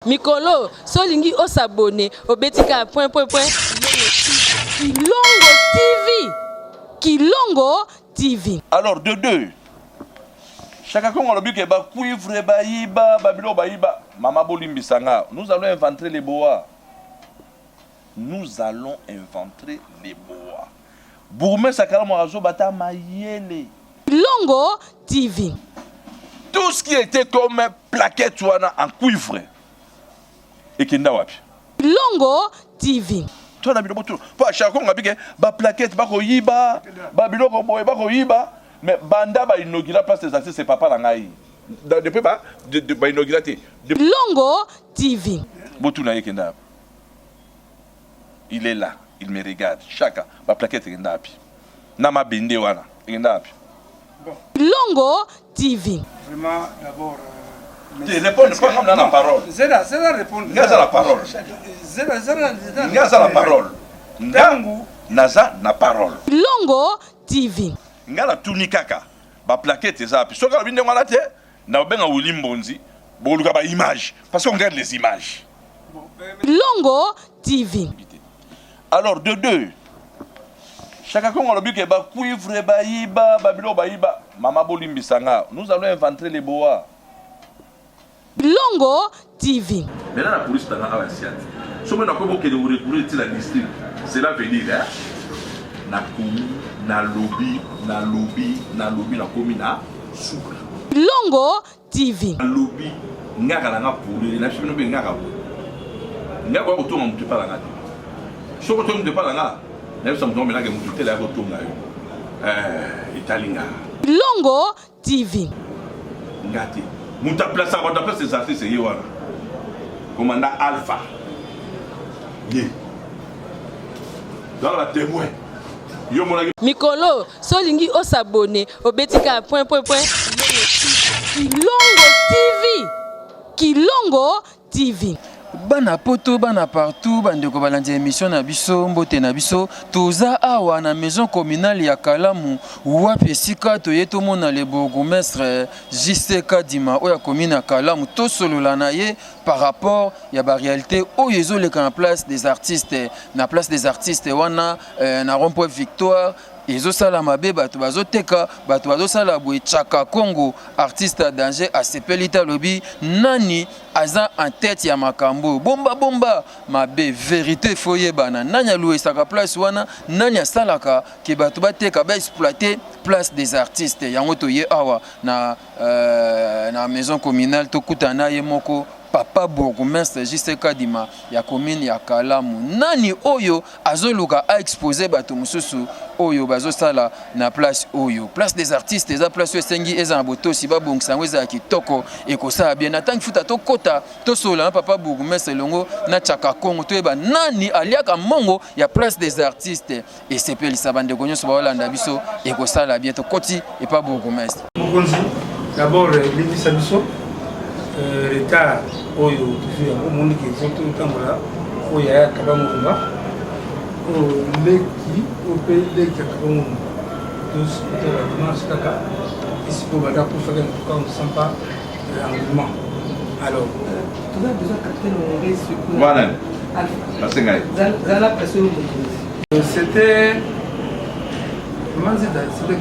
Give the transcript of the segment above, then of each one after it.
Mikolo, solingi o s'abonner au Betika Kilongo TV. Kilongo TV. Alors de deux. Chacun a le but que ba cuivre ba iba babilo ba iba mama bolimbisanga. Nous allons inventer les bois. Nous allons inventer les bois. Bourmé sakala morazo bata mayele. Kilongo TV. Tout ce qui était comme plaquette en cuivre. Et qui n'a wapi. Kilongo TV. Toi, pas chacun a dit que ba plaquette, ba koyiba, ba biloko boy, ba koyiba, mais banda ba inaugura place des artistes, c'est papa langai. Depuis ba inaugurate. Kilongo TV. Botuna yekenda. Il est là, il me regarde. Chacun ba plaquette yekenda api. Nama binde wana yekenda api. Kilongo TV. Vraiment d'abord tu réponds pas comme dans la parole. Zera répondre. Ngaza la parole. Ngaza la parole. Ndangu naza na parole. Kilongo TV. Ngala tuni kaka. Ba plaquette za api. Soka binde ngala te na benga Wilimbonzi. Boluka ba image parce qu'on regarde les images. Kilongo TV. Alors de deux. Chacun a le but que ba cuivre ba iba babilo ba iba mama bolimbisanga. Nous allons inventer les bois. Kilongo TV. Maintenant la police dans la Asiate. Si on a comment que vous recourir la district, cela veut dire na komi na lobby na komi na soukra. Kilongo TV. Na lobby ngaka na poli na chimino be ngaka. Ngaka ko to ngam pas la ngati. So ko to ngam pas la ngala. Na so ngam na ke mutu tele ko to ngayo. Italinga. Kilongo TV. Ngati. Muta place ces artistes yewana. Commandant Alpha. Ye. Dans la témoin. Yo mon Mikolo, solingi o s'abonner au Betika Kilongo TV. Kilongo TV. Bana poto bana partout bandeko balandi émission na biso mbote na biso toza awa na maison communale ya Kalamu wapi esika toyeto mona le bourgmestre JC Kadima oya commune ya Kalamu to solola na ye par rapport ya ba réalité oyo ezoleka na place des artistes wana na rond-point Victoire. Ezo sala mabe bato bazoteka bato bazosala boye Chaka Congo artiste à danger asepelita lobi nani aza en tête ya makambo bomba mabe vérité foye bana nani aloué saka place wana nani asalaka ke bato bateka ba exploiter place des artistes yango toye awa na maison communale tokutana ye moko papa bourgmestre JC Kadima ya commune ya Kalamu nani oyo azoluka a exposer bato mususu oyo bazosala na place oyo place des artistes eza place esengi eza na botosi babongisa eza kitoko ekosala bien atangi futa to kota to sola papa bourgmestre longo na Chaka Congo to eba nani aliaka mongo ya place des artistes et sepelisa bande gonyo so balanda biso ekosala bien to koti et pas bourgmestre Mokonzi d'abord l'église biso l'état oyo tufi yango moni ke foto tambola oyo ya kabamumba o leki o pe leki kabamumba tous la dimanche kaka ici pour bada pour faire un sympa engouement alors tu as besoin capter le risque voilà parce que dans la pression c'était comment c'est c'était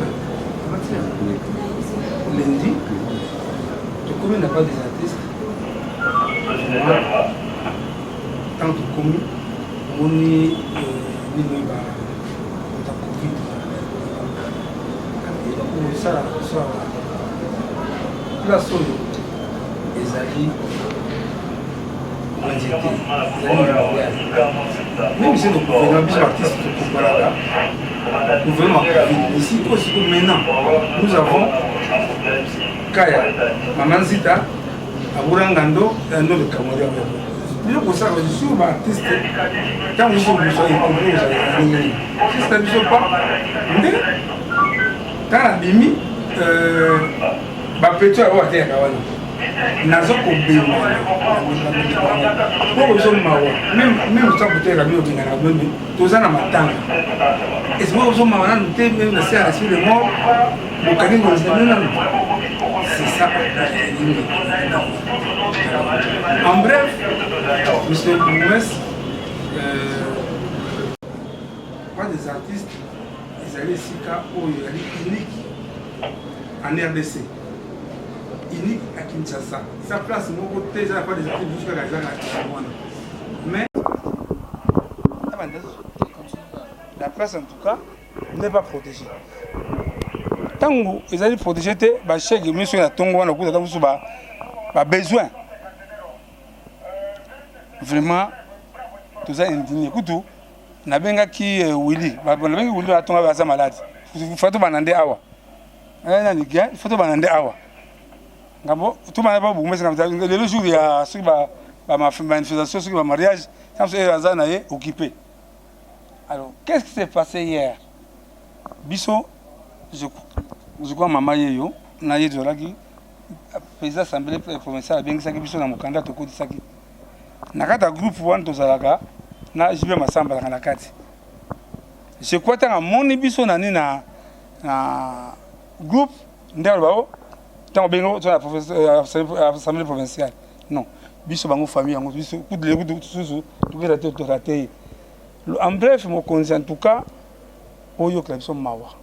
lundi tu combien n'a pas des artistes tant que commis on est niveau ta Covid ça la seule ezali même si le gouvernement des artistes le gouvernement ici aussi maintenant nous avons Kaya Maman Zita Aburangando et un autre Camerounais. Je pour ça, je suis un artiste. Quand vous êtes si ça ne se pas, mais quand la bimi, petit à voir terre, nazo ko bima ko zo mawa même ça peut être mieux bien na bonne tozana matanga et c'est moi zo mawa na te même na c'est sur le mort bokani ngo c'est ça En bref, monsieur Boumès, pas des artistes, ils allaient ici où il y a unique en RDC. Unique à Kinshasa. Sa place, mon côté, ça n'a pas des artistes jusqu'à la mais la place, en tout cas, n'est pas protégée. Tant que ils allaient protéger, chaque émission a besoin. Vraiment, tout ça est indigné. Écoute, na benga qui Willy, Willy a tombé à sa malade. Il faut tout banander awa. Il faut tout banander awa. Tout le monde pas beaucoup, mais le jour il y a ceux qui ma manifestation, ceux qui ma mariage, ça c'est occupé. Alors, qu'est-ce qui s'est passé hier? Bisso, je crois maman yo, na yezola qui président assemblée provinciale bien ça qui biso na mukanda to koti saki. Na kata groupe one to zalaka na jibe masamba na kati. Je crois que mon biso na groupe ndelo bao tant bengo to la assemblée provinciale. Non, biso bango famille yango biso coup de l'écoute tout to raté. En bref, mon conseil en tout cas oyo klabso mawa.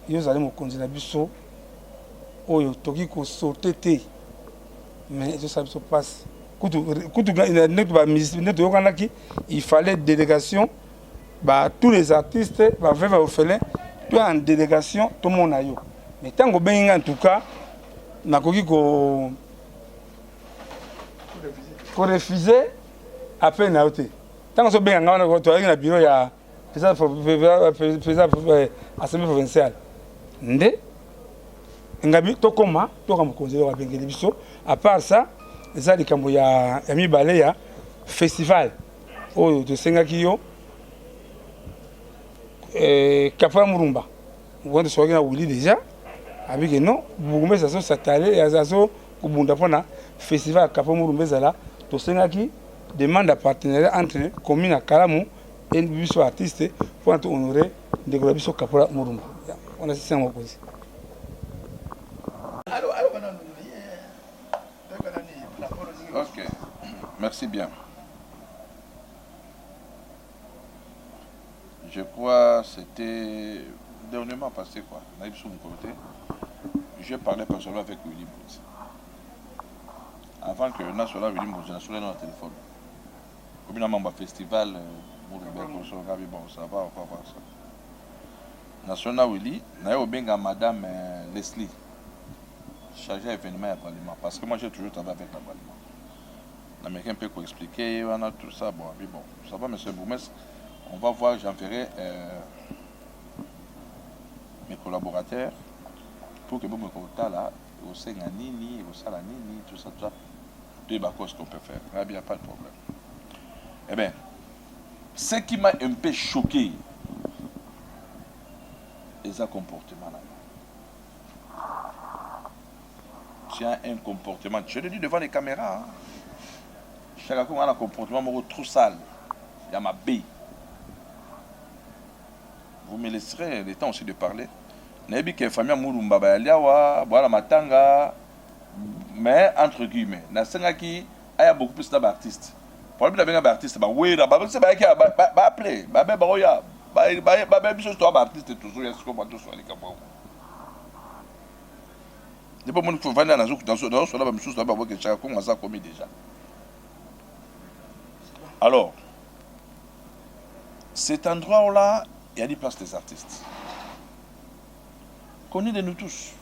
Yo zali mon conseil na biso oyo toki ko sauter te. Mais ça se passe. Il fallait délégation, tous les artistes, tout en délégation, tout le monde a eu. Mais tant que bien en tout cas, on a refusé à peine à ôter. Tant que bien on a un bureau, il y a président assemblée provinciale. Ndé, ngabi to koma, to comme conseiller wa bengeli biso. À part ça, ça les cambo ya mi balé ya festival oyo de Sengakiyo Kapa Murumba. On se soigner à Willy déjà avec non, vous mettez ça s'attaler et ça kubunda pona festival Kapa Murumba zala to Sengaki demande à partenariat entre commune à Kalamu et biso artiste pour honorer de biso Kapa Murumba. On a ça en opposition. Ok, merci bien. Je crois que c'était dernièrement passé quoi. Naïf sur mon côté. Je parlais personnellement avec Willy Bouti. Avant que National Willy Bouti, National dans le téléphone. Comme il y a un festival, bon, ça va, on va voir ça. National Willy, Naïf Benga Madame Leslie, chargée d'événements à Parlement. Parce que moi j'ai toujours travaillé avec la Parlement. L'Américain peut expliquer, on a tout ça. Bon, mais bon, ça va, monsieur Boumès. On va voir, j'enverrai mes collaborateurs pour que vous me contactez là, au Senganini, au Salanini, tout ça, tout ça. Deux bacos qu'on peut faire. Il n'y a pas de problème. Eh bien, ce qui m'a un peu choqué, c'est un comportement là. C'est un comportement, je le dis devant les caméras. Hein. Chacun a un comportement trop sale. Il y a ma baie. Vous me laisserez le temps aussi de parler. Nabi que famille Murumba Bayaliawa, voilà Matanga, mais entre guillemets, na Sengaki, il y a beaucoup plus d'artistes. Pour le problème d'artistes, bah oui, bah c'est bah qui bah appeler, bah oya, bah biso toi artiste toujours, est-ce qu'on va tous aller comme ça. Depuis mon faut vendre dans ce là, bah chose là, bah que chacun a ça commis déjà. Alors, cet endroit-là, il y a des places des artistes. Connus de nous tous.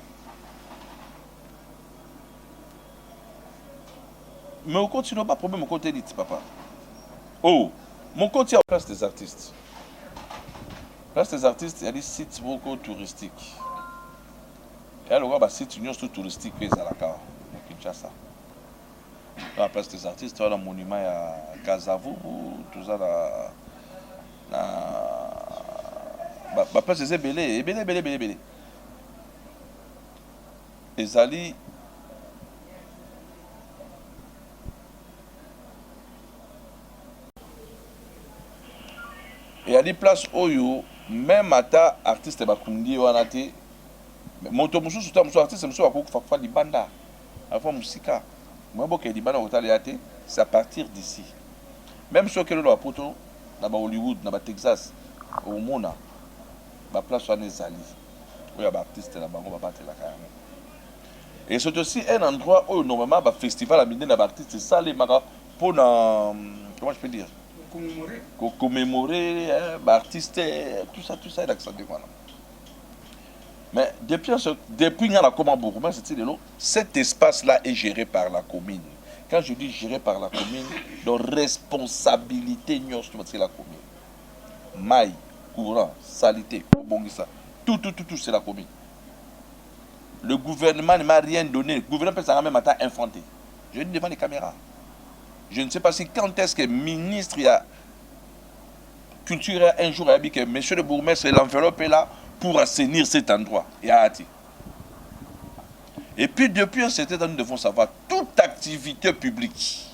Mais au continue pas problème, mon côté dit, papa. Oh, mon côté a place des artistes. Place des artistes, il y a des sites beaucoup touristiques. Il y a le site union touristique qui est à la Cara, à Kinshasa. Dans la place des artistes, il y a le monument à Kazavu, tout ça la place des Ebélé. Les alliés. Il y a des places où même à ta artiste bakundi ou anati, moto musu surtout musu artiste musu wakuku fakfa libanda, avant musika. Moi, c'est à partir d'ici. Même ceux qui sont dans Poto, dans Hollywood, dans Texas, au Mona, la place où on est allé. Il y a des artistes là-bas, on va battre la carrière. Et c'est aussi un endroit où normalement le festival a mis des artistes, c'est ça les magas pour comment je peux dire, commémorer les artistes, tout ça il a accentué quoi. Mais depuis la commune, cet espace-là est géré par la commune. Quand je dis géré par la commune, donc responsabilité c'est la commune. Maille, courant, saleté, tout c'est la commune. Le gouvernement ne m'a rien donné. Le gouvernement peut s'en même à infanté. Je dis devant les caméras. Je ne sais pas si quand est-ce que le ministre a culture un jour a dit que monsieur le bourgmestre l'enveloppe est là pour assainir cet endroit. Et à Hati. Et puis depuis un certain temps, nous devons savoir toute activité publique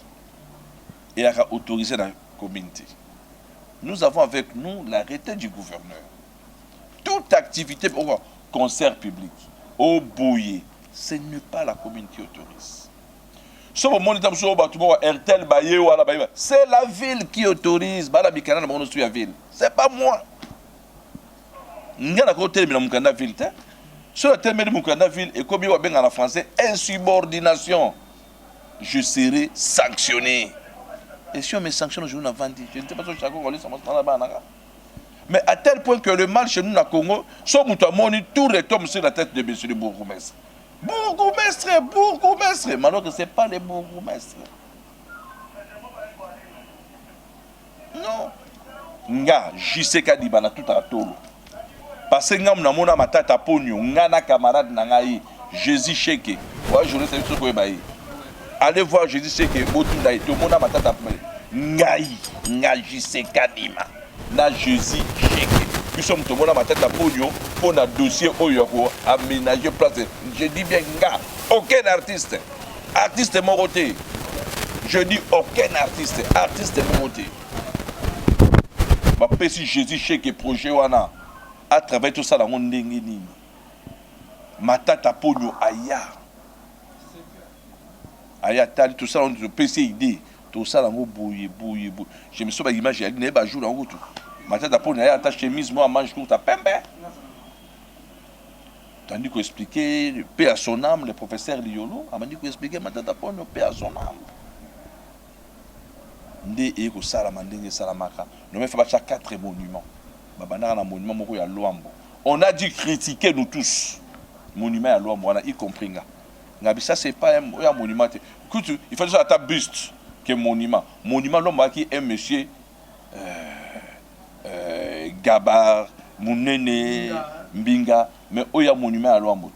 est autorisée dans la communauté. Nous avons avec nous l'arrêté du gouverneur. Toute activité, concert public, au Boye, ce n'est pas la commune qui autorise. C'est la ville qui autorise. C'est pas moi. Sur le thème de Mukanda ville, et comme il y a en français, insubordination, je serai sanctionné. Et si on me sanctionne, je ne sais pas si mais à tel point que le mal chez nous, dans le Congo, tout retombe sur la tête de monsieur le bourgmestre. Bourgmestre, mais alors que ce n'est pas les bourgmestres. Non. Nga, Jiseka Dibana tout à tolo. Parce que ngam na mona matata ponyo, ngana camarade nangai, Jésus Cheke. Ouais, je ne sais pas ce que c'est. Allez voir Jésus Cheke, Botou Daï, tout mona matata ponyo. Ngai, nga Jiseka Dima. Na Jésus Cheke. Nous sommes tout mona matata ponyo pour un dossier oyoko aménager place. Je dis bien nga, aucun artiste. Artiste moroté. Je dis aucun artiste. Artiste moroté. Ma petit Jésus Cheke projet wana. À travers tout ça, dans mon ndengeni. Matata ponyo aya. Aya tali tout ça, on peut idée. Tout ça, dans mon bouillé. Je me souviens de l'image, il y a un jour dans route. Matata ponyo aya, ta chemise, moi, mange tout ta pembe. Tandis qu'on expliquait, paix à son âme, le professeur Liolo, a dit qu'on expliquait Matata ponyo, paix à son âme. Ndé et ko sala mandenge salamaka. Nous me fait 4 monuments. On a dû critiquer nous tous. Monument à Luambo, y compris. Ça, c'est pas un monument. Il faut dire à buste qui est monument. Monument, l'homme qui est un monsieur Gabar, Mounene, Mbinga, mais il y a un monument à Luambo.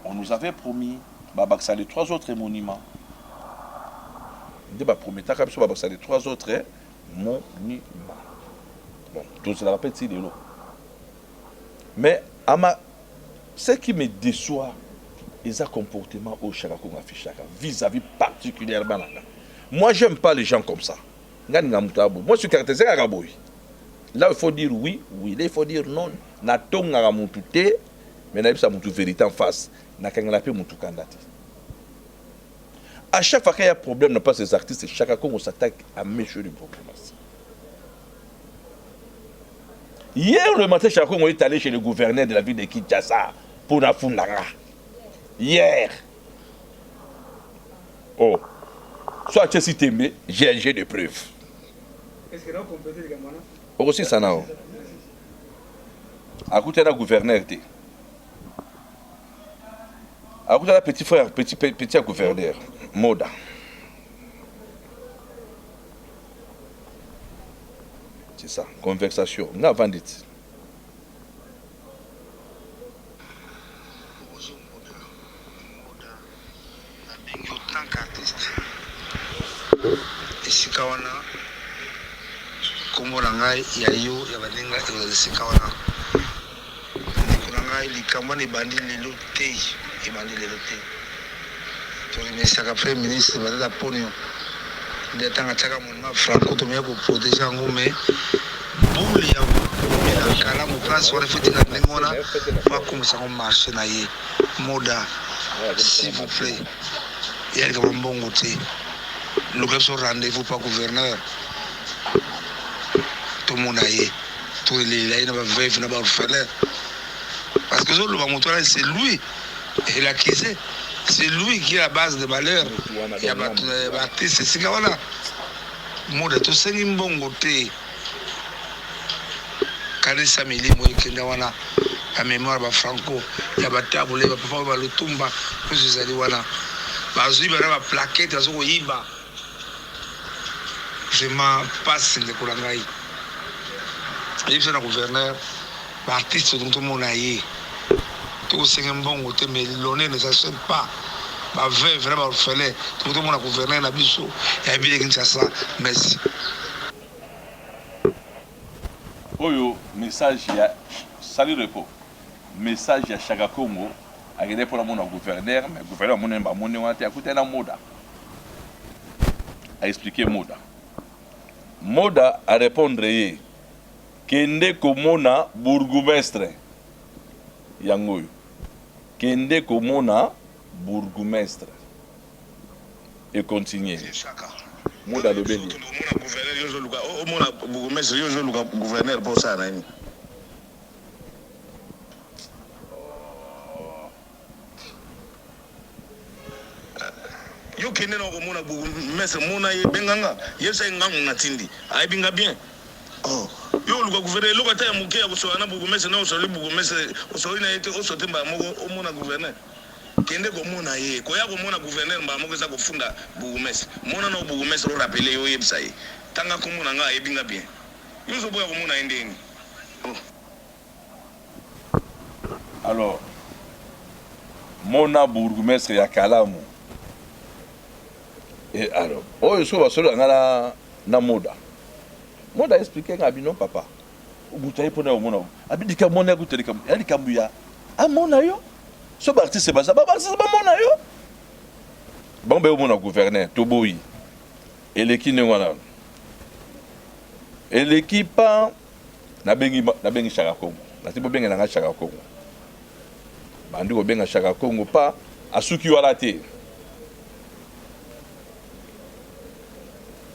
On nous avait promis que les 3 autres monuments. On promis que les 3 autres monument. Bon, tout cela rappelle c'est de l'eau. Mais ce qui me déçoit, c'est un comportement au Chakakonga vis-à-vis particulièrement là. Moi, j'aime pas les gens comme ça. Moi, je suis caractérisé à Raboui. Là, il faut dire oui, là, il faut dire non. Na tonga à mon touté, mais na ça mon vérité en face. Na kangalape mon tukandati. À chaque fois qu'il y a un problème, n'a pas ces artistes, Chakakonga s'attaque à monsieur du problème. Hier, le matin, Chakakonga est allé chez le gouverneur de la ville de Kinshasa pour la Fundanga. Hier. Oh. Soit tu es aimé, j'ai des preuves. Est-ce que nous compétons les gamins? Aussi, ça n'a pas. À côté de la gouverneur, à côté de la petit frère, petit gouverneur, Moda. C'est ça, conversation. On a vendu. En tant qu'artiste, esika wana kombo na ngai ya yo ya baninga esika wana ndeko na ngai likambo na ebandi lelo te tolimesaka premier ministre Matata Ponyo nde atanga tiaka monima franco tomeya koprotege yango me boule ya komela kalamu place wana fetinga ndenge wana po akomisa yango marché na ye Moda s'il vous plaît. Il y a un bon côté. Le club son rendez-vous pas gouverneur. Tout le monde a eu. Tout les là, il va faire. Parce que c'est lui. Il a accusé. C'est lui qui est la base de malheur. Il y a battu, c'est ce qu'on a. Moi, tout ça, c'est un bon côté. Quand il s'est mis, il y a la mémoire de Franco. Il y a battu à Boulé, il y a papa le Tumba. Je suis allé voir. Il y a une plaquette, il y a vraiment passe de Koulangaï. Il y a un gouverneur, l'artiste dont tout le monde a eu. Tout c'est un bon côté, mais l'honneur ne s'achète pas. Ma veuve vraiment orphelin, tout le monde a gouverné à Bissau. Il y a bien des gens ça. Merci. Oyo, message ya salut repos. Message ya Chaka Congo. Agende pour mon gouverneur, mais gouverneur mon emba mon wante akuté na moda. A expliquer moda. Moda a répondre yé. Kende komona bourgmestre. Yangoyo. Kende komona bourgmestre. Et continuer. Moda de Béli. Gouverneur pour ça. Yo kende na ko mona bourgmestre mona ye benganga yesa ngangu natindi ay binga bien. Oh, yo luka gouverneur luka ta muke ya kuswana bourgmestre na usoli bourgmestre usoli na yete usotemba moko omona gouverneur. Kende ko mona ye ko ya ko mona gouverneur mba moko za ko funda bourgmestre mona na bourgmestre rappeler yo yebsa ye tanga ko mona nga ebinga bien yo zo boya ko mona endeni. Alors mona bourgmestre ya Kalamu. Et alors oyo so basolo ngala na moda moda expliquer ngabino papa ubutaye pona mona abidika mona kuteleka yali kambuya amona yo so artiste ba mona yo bon be mona gouverneur toboyi eleki ne wana eleki pa na bengi Chaka Congo na tibo benga na Chaka Congo bandi ko benga Chaka Congo pa asuki wala te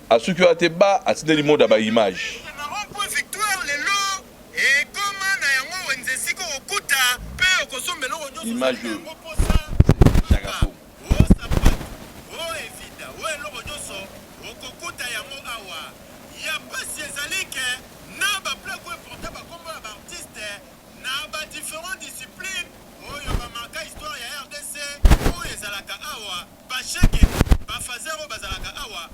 asuki wala te ba atindeli moda ba image image Chaka Congo différentes disciplines oyo bamaka histoire ya RDC oyo ezalaka awa basheke bafazero bazalaka awa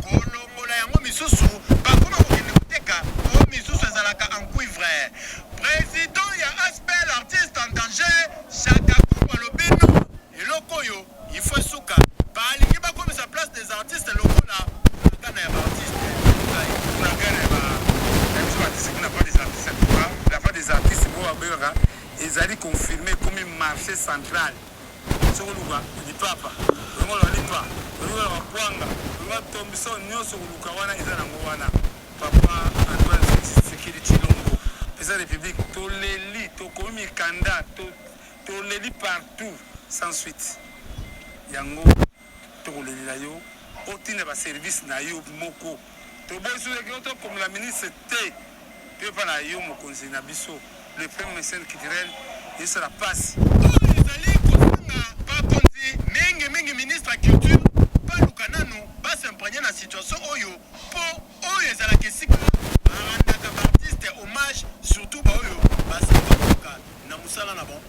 kolongola yango misusu bakoma kokende koteka oyo misusu ezalaka en cuivre. Président ya Aspel artiste en danger Chaka Congo alobino eloko oyo il faut suka balingi bakomisa place des artistes lokola kana ya baartiste la part des artistes bo abeka ezali confirmé comme un marché central sokoluka lipapa longola lipa longola makwanga longola tombiso nyonso koluka wana eza nango wana papa Antoine Tshisekedi Tshilombo eza république toleli tokomi mikanda toleli partout sans suite yango tokolelela yo otina ba service na yo moko toboyi soki comme la ministre te pe pa na yo mokonzi na biso le premier mécène culturel et la passe ezali kofanga bakonzi mingi ministre ya culture baluka nanu basimpranye na situation oyo po oyo ezalaka esika barandaka baartiste hommage surtout baoyo basimbaluka na mosala na bon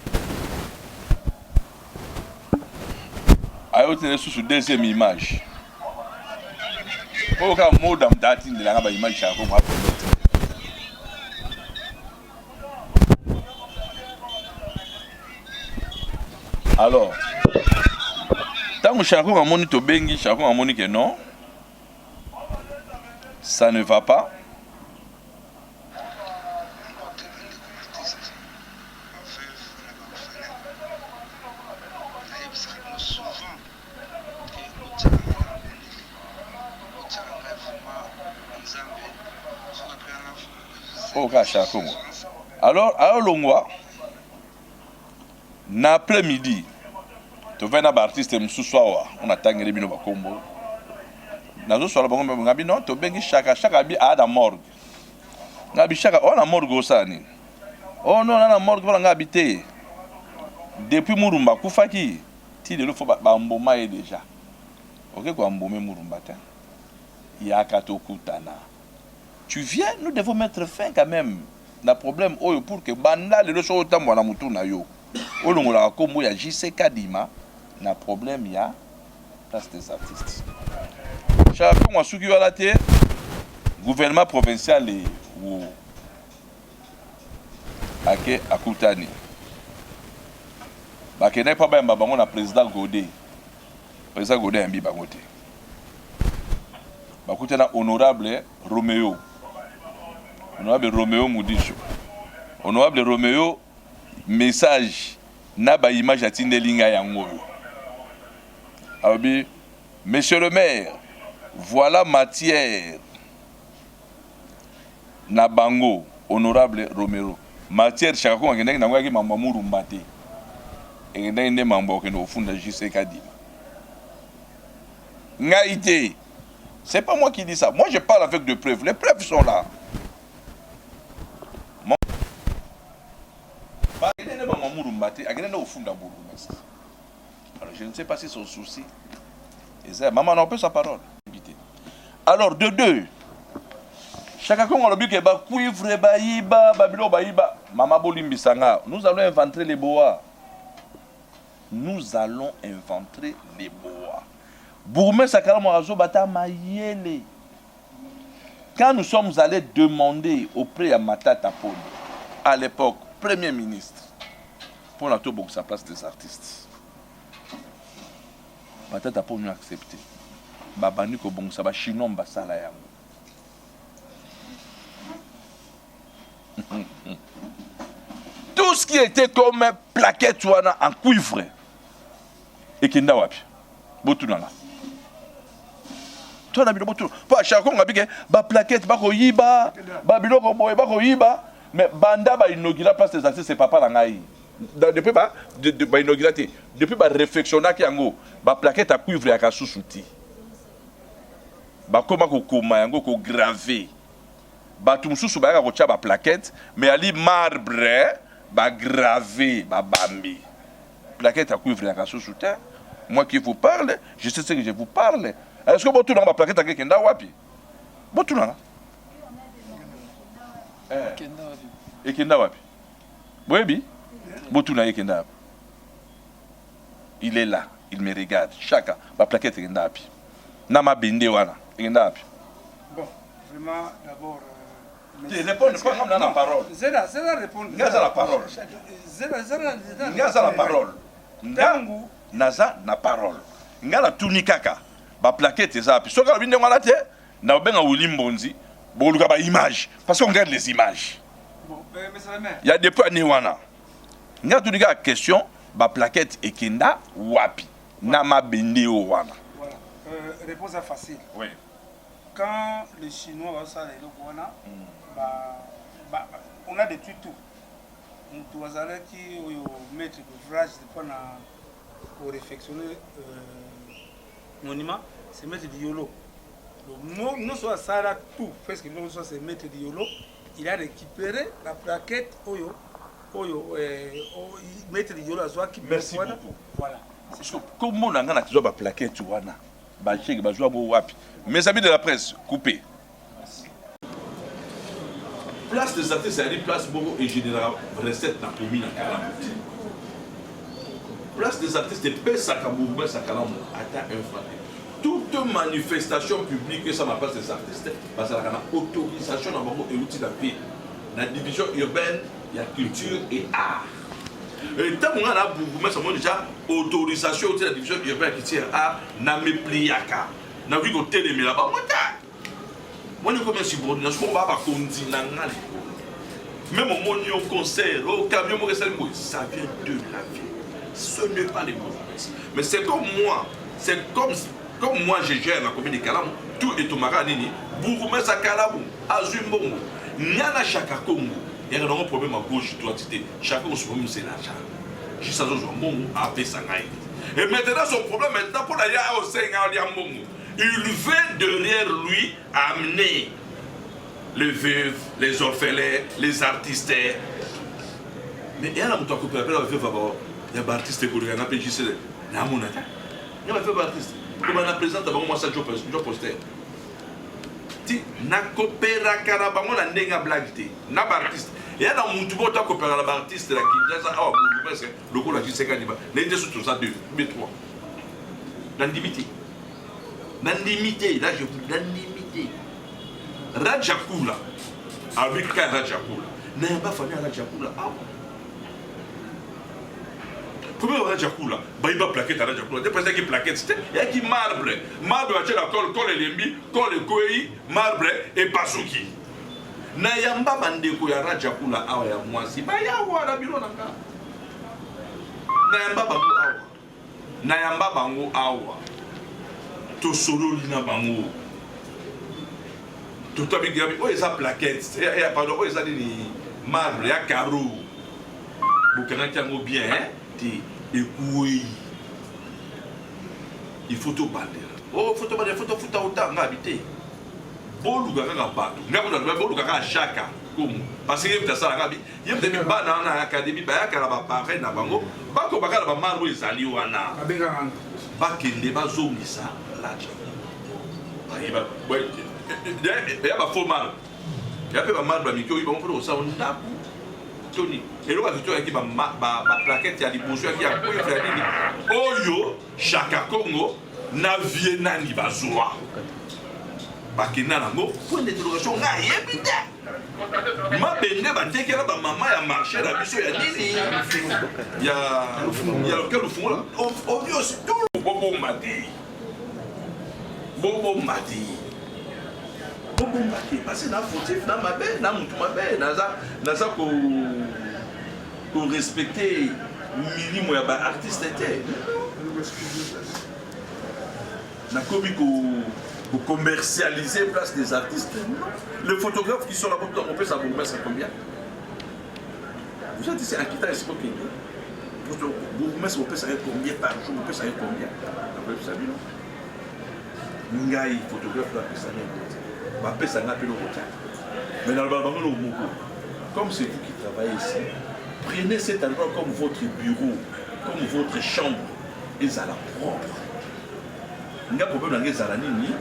ayo tene susu deuxième image oka moda mdati ndela ngaba image Chaka Congo hapo. Alors tant Chaka Congo amoni to bengi Chaka Congo amoni que non ça ne va pas. au Kacha Congo. Alors Longwa, l'après-midi, tu viens à l'artiste Msouswawa, on a tangé les bino bakombo. Nazo soir bango ngabi non, tu bengi chaque abi a da morgue. Ngabi chaque on a morgue osani. Oh non, on a morgue pour ngabité. Depuis Murumba Koufaki, ti de le faut ba mboma est déjà. OK quoi mbomé Murumba ta. Yakato Kutana. Tu viens, nous devons mettre fin quand même. Le problème pour que banda le so tambo na mutu na yo. Olongola kombo ya JC Kadima, na problème ya place des artistes. Chaque fois suki wala te gouvernement provincial et ou ake akutani. Ba kene pa ba bango na président Godé. Président Godé ambi bango te. Ba kutana honorable Roméo. Honorable Roméo Moudisho. Honorable Roméo, message na ba image atinde linga yango. Abi, monsieur le maire, voilà matière na bango, honorable Roméo. Matière chako ngene na ngaki mamba Murumba te. Ngene ne mamba ke no funda JC Kadima. Ngaïté. C'est pas moi qui dis ça. Moi je parle avec des preuves. Les preuves sont là. Alors je ne sais pas si son souci. Maman n'a pas sa parole. Alors de deux. Chacun a le but que ba cuivre ba yiba babilo ba yiba mama bolimbi sanga. Nous allons inventer les bois. Nous allons inventer les bois. Bourmé sakala morazo bata mayele. Quand nous sommes allés demander auprès de Matata Poli, à l'époque, Premier ministre, pour la tour sa place des artistes, Matata Poli a accepté. Babani ko bon ça va chinois basala yango. Tout ce qui était comme plaquette en cuivre et qui n'a wapi. Botunala. Toi na biloko pas chaque fois ngabike ba plaquette ba ko yiba ba biloko boye ba ko yiba mais banda ba inaugurer place des artistes c'est papa na ngai depuis ba inaugurer depuis ba réflexionna ki yango ba plaquette à cuivre ya kasusuti ba koma ko koma yango ko graver ba tumsusu ba ka ko tia ba plaquette mais ali marbre ba graver ba bambi plaquette à cuivre ya kasusuti. Moi qui vous parle, je sais ce que je vous parle. Est-ce que vous avez une plaquette à quelqu'un wapi? Vous avez et qui wapi? Oui, vous avez il est là, il me regarde. Chacun, ma plaquette est wapi? Nama binde wana, wapi? Bon, vraiment d'abord. Répondez pas comme dans la parole. Zéla répondre. Gaza la parole. Gaza la parole. Ndangu. Naza na parole. Ngala tunikaka ba plaquette eza puis soka binde ngala te na benga Wulimbonzi boluka ba image parce qu'on regarde les images. Bon, monsieur le maire. Il y a des points wana. Ngala tunika question ba plaquette ekenda wapi na mabende o wana. Voilà. Réponse facile. Oui. Quand les Chinois va ça les wana on a des tutos. On doit aller qui au maître d'ouvrage de pour réfectionner monument, c'est maître Diolo. Nous sommes à tout, parce que nous sommes maître Diolo. Il a récupéré la plaquette maître Diolo a joué qui. Merci beaucoup. Voilà. Comment on a la plaquette wana, mes amis de la presse, coupez. Place des artistes, c'est-à-dire place Bogo et général recette dans la commune à Kalamouti. Place des artistes, Pessaka Mouvement Sakalamou, atteint un franc. Toute manifestation publique, ça m'a place des artistes, parce qu'il y a une autorisation dans le outils de la vie. Dans la division urbaine, il y a culture et art. Et tant qu'on a la Mouvement, ça m'a déjà autorisation de la division urbaine qui tient art, n'a me pliaka. N'a vu qu'on télé, mais là-bas, moi, je suis subordination, on va pas continuer. Même au monio concert, au camion, ça vient de la vie. Ce n'est pas les mouvements. Mais c'est comme moi. C'est comme moi, je gère la commune de Kalamou. Tout est au Maranini. Bourgoumès à Kalamou, à Zumbongo. Nyana Chaka Congo, il y a un problème à gauche, droite, chacun se problème c'est l'argent. Juste à ce moment a fait ça. Et maintenant son problème maintenant pour aller au Seigneur, il veut derrière lui amener les veuves, les orphelins, les artistes. Mais il y a un peu de veuve, il y a des artistes qui ont fait juste la monnaie. Il y a des artistes. Comme on a présenté moi ça je postais. Ti na coopéra karabango na ndenga blague na artiste. Il y a un monde qui a coopéré avec l'artiste de la Kinshasa. Ah, le coup, la Kinshasa, il y a surtout ça, 2, 3. L'indimité. L'indimité, là, je vous dis, l'indimité. Rajakula, avec Rajakula, n'a pas fallu Rajakula. Ah, comment Rajakula? Il va plaquer ta Rajakula. Des personnes qui plaquent, il y a qui marbre. Marbre, il y a la colle, et l'embi, colle et koi, marbre et pasuki. Na yamba bandeko ya Rajakula awa ya mwasi ba ya wala bilo nanga na yamba bango awa na yamba bango awa to solo lina bango to tabi gabi o eza plaquette ya pardon o eza ni marbre ya carreau bukana tango bien hein ti ekouyi il faut to bandera oh photo bandera photo futa utanga habité boluka kaka bato ngako na boluka kaka Chaka comme parce que yebita sala ngabi yebita bana na académie ba yakala ba parrain na bango bako bakala ba marbo ezali wana abenga bakende bazongisa laja ayeba boy ya ba faux marbre ya pe ba marbre mikyo iba mpo sa ndaku toni elo ba victoire ki ba plaquette ya liboso ya ko ya nini oyo Chaka Congo na vienani bazwa bakina nango point d'interrogation nga yebite mabende batekela ba mama ya marché la biso ya nini ya lequel fungola obvious tout bobo mati parce que na fautif na mabe na mutu mabe naza ko respecter minimum ya ba artiste était na komi pour commercialiser place des artistes. Les photographes qui sont là-bas, on peut savoir combien. Vous êtes ici en quittant les spots. Vous pouvez savoir combien par jour, vous pouvez savoir combien. Vous savez, non? Ngai, photographe, là, peut savoir mais dans le ballon, comme c'est vous qui travaillez ici, prenez cet endroit comme votre bureau, comme votre chambre, et ça la propre. Il y a un problème dans les Zalanini.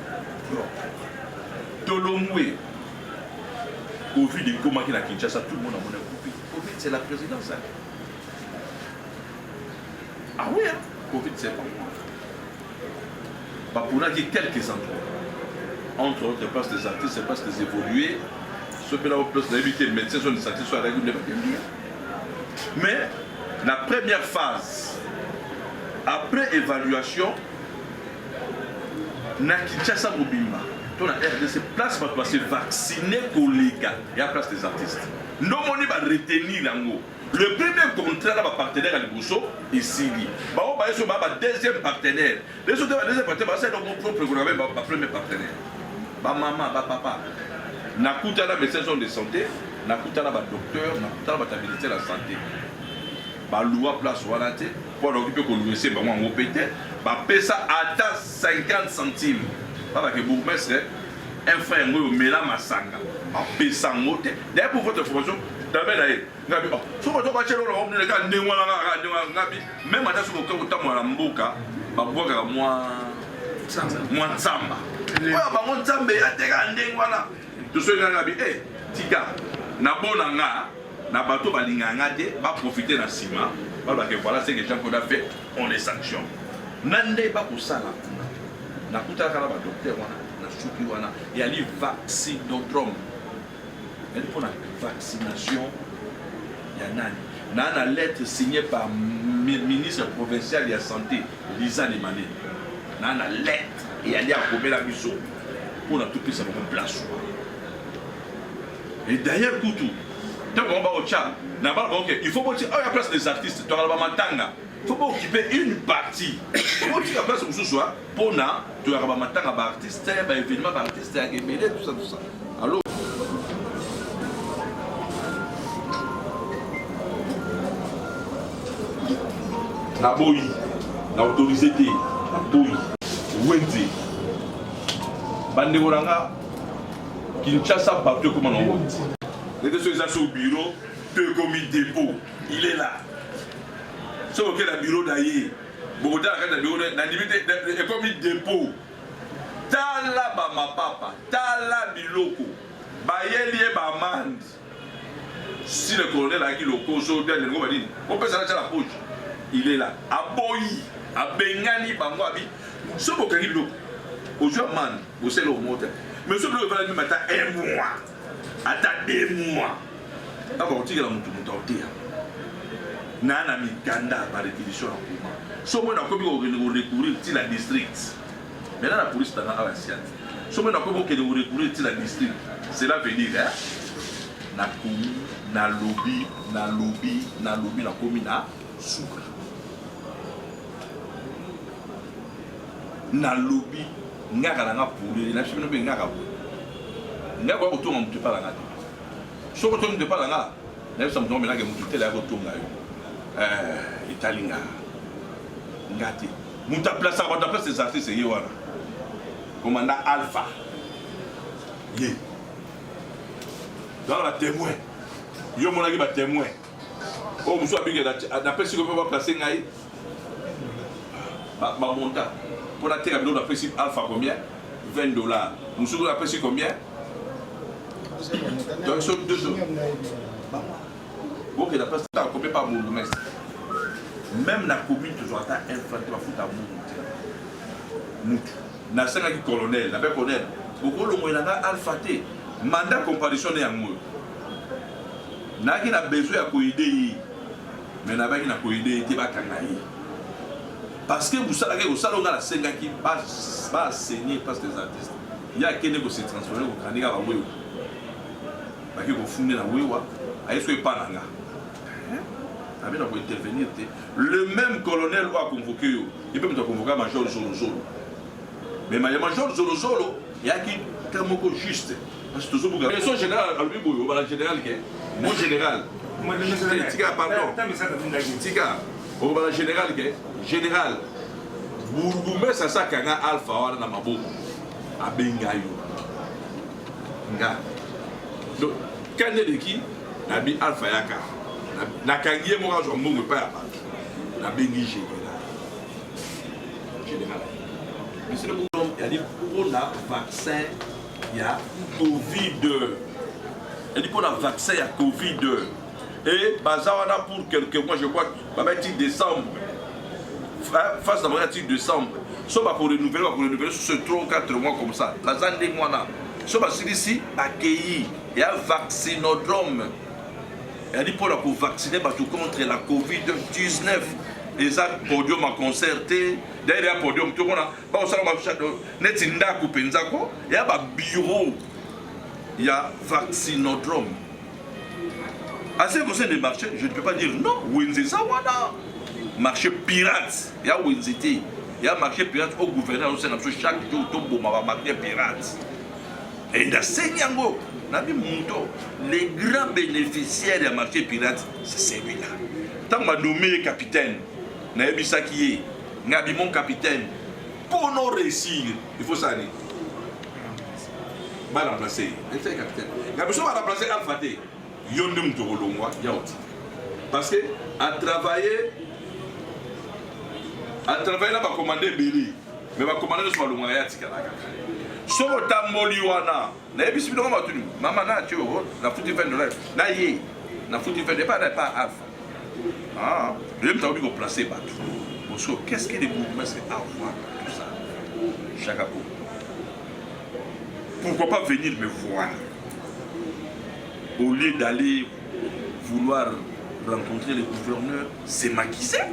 Tolomwe, au vu de comment il a Kinshasa, tout le monde a mon Covid. Covid, c'est la présidence. Hein. Ah oui, hein? Covid, c'est pas moi. Bah, pour dire quelques endroits. Entre autres, places des artistes, c'est places des évolués. Ce que là, on peut éviter les médecins, sont des artistes, soit réguliers. Mais la première phase, après évaluation, na Kinshasa Mobimba, dans la RDC, place pour passer vacciner collègues et à place des artistes. Nous on va retenir l'ango. Le premier contrat là, partenaire à Liboso, est signé. On va sur ma deuxième partenaire. Les autres deuxième partenaire, c'est notre propre programme, ma premier partenaire. Ma maman, ma papa. Nakuta la médecin de santé, nakuta la docteur, nakuta la stabilité de la santé. Ba loi place voilà te pour occuper qu'on nous essaie ba moi pété ba paie ça à 50 centimes pas que bourgmestre un frère ngo mela masanga ba paie ça moté d'ailleurs pour votre information d'abord là ngabi oh so ko to ba chelo on ne ka ndengwa la ngabi même ata so ko ta mo la mboka ba boka moi nzamba oya ba nzambe ya teka ndengwa la to so ngabi tika na bona nga na bateau balinganga te va profiter na ciment parce que voilà ce que les gens qu'on a fait on les sanctionne nande ba kusala na kutaka la docteur wana na suki wana et ali vaccinodrome elle pour la vaccination ya nani na lettre signée par ministre provincial de la santé Lisa Lemane na lettre et ali a commis la mission pour la tout ça pour place et d'ailleurs Koutou donc on va au Tchad, il faut pas dire oh, il y a place des artistes, tu as la matanga. Il faut pas occuper une partie. Il faut dire la place où ce soit pour na, tu as la matanga par artiste, par événement par artiste, tout ça. Alors na boyi na autorisé te na boyi wenze bandeko nanga Kinshasa bateau comme on les deux sont au bureau deux commis dépôt il est là c'est ok le bureau d'ailleurs beaucoup de la bureau na limite et commis dépôt tala ba ma papa tala biloko ba yelie ba mande si le colonel a qui le coso bien le ngoma dit on peut s'arrêter la poche il est là a boyi a bengani bango abi so bokangi biloko aujourd'hui man vous savez le monter mais ce bloc va lui mettre un mois à 2 mois d'abord tu as mon tout nana mi ganda par réquisition en cours so moi na ko bi recourir til la district maintenant la police dans la ancienne so moi na ko bi recourir til la district cela veut dire hein na komi na lobby na komi na suka na lobby ngaka na puli na chimino be ngaka po ngaka ko to ngam tupala ngati so ko to tupala nga na bisa mto mena ke mutu tele ko to ngayo italinga ngati muta place ces artistes yi wana commandant Alpha ye dans la témoin yo monaki ba témoin o muso abike na pesi ko ba placer ngai ba monta pour la terre on a pris Alpha combien $20 nous a pris combien donc sur 2 jours ok la place ta combien par bourgmestre même la commune toujours ta infantile va foutre à mutu na sanga ki colonel na be colonel beaucoup le moyen na Alpha T mandat comparution ya ngo na ki na besoin ya ko aider mais na ba ki na ko aider te ba kangai parce que vous savez que au salon la senga qui va saigner parce que les artistes il y a quelqu'un qui se transformer au candidat va wewe parce que vous fondez na wewa ayi soit pas nanga avec pour intervenir le même colonel va convoquer il peut me convoquer major Zolo mais major Zolo il y a qui comme juste parce que toujours vous son général lui boyo voilà général que mon général tika pardon tika au bala général que général bourgmestre ça kanga Alpha wana na maboko abengayo nga donc quand de qui na bi Alpha yaka na kangiye mo ka zo mbongo pa ya ba na bengi général monsieur le boulot il a dit pour la vaccin il y a Covid il dit pour la vaccin il y a Covid et bazawana pour quelques mois je crois va mettre décembre face à mon décembre so va pour renouveler sur ce 3 ou 4 mois comme ça la zone des mois là so va ici accueilli il y a vaccinodrome il dit pour la pour vacciner contre la Covid-19 les actes podium à concerté derrière podium tout le monde a pas ça va net inda ko penzako il y a ba bureau il y a vaccinodrome. À ce qui concerne les marchés, je ne peux pas dire non. Wenzeza wana marché pirate. Il y a Wenzete. Il y a marché pirate au gouverneur. Chaque jour, il y a marché pirate. Et dans ce Nyango, les grands bénéficiaires du marché pirate, c'est celui-là. Tant que je nommé capitaine, je suis mon capitaine. Pour nous réussir, il faut ça aller. Je vais remplacer. Je suis capitaine. Je vais remplacer Alpha T. Parce que à travailler là va commander Béli mais va commander sur le moyen so tamboli wana na ebisi bino ma tunu mama na tu na futi $20 na ye na futi $20 pas Alpha ah je me t'ai placer battu bonso qu'est-ce que les bourgmestres à voir tout ça chaque pourquoi pas venir me voir au lieu d'aller vouloir rencontrer le gouverneur, c'est Macky Sall.